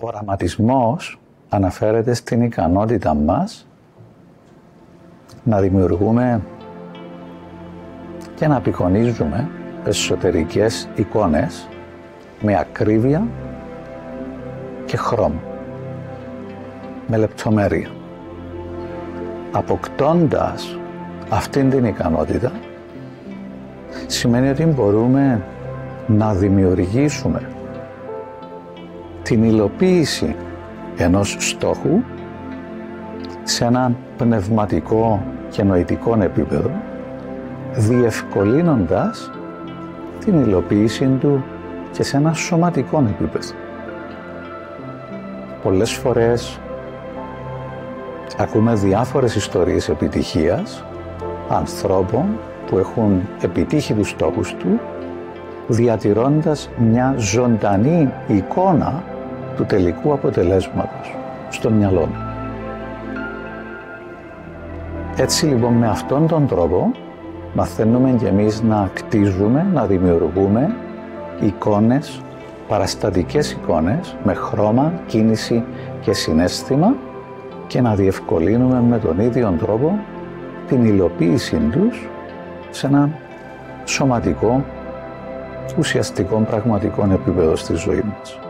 Ο οραματισμός αναφέρεται στην ικανότητα μας να δημιουργούμε και να απεικονίζουμε εσωτερικές εικόνες με ακρίβεια και χρώμα, με λεπτομέρεια. Αποκτώντας αυτήν την ικανότητα, σημαίνει ότι μπορούμε να δημιουργήσουμε την υλοποίηση ενός στόχου σε έναν πνευματικό και νοητικό επίπεδο, διευκολύνοντας την υλοποίηση του και σε ένα σωματικό επίπεδο. Πολλές φορές ακούμε διάφορες ιστορίες επιτυχίας ανθρώπων που έχουν επιτύχει τους στόχους του, διατηρώντας μια ζωντανή εικόνα του τελικού αποτελέσματος στο μυαλό του. Έτσι λοιπόν, με αυτόν τον τρόπο μαθαίνουμε και εμείς να κτίζουμε, να δημιουργούμε εικόνες, παραστατικές εικόνες με χρώμα, κίνηση και συναίσθημα και να διευκολύνουμε με τον ίδιο τρόπο την υλοποίηση τους σε ένα σωματικό, ουσιαστικό, πραγματικό επίπεδο στη ζωή μας.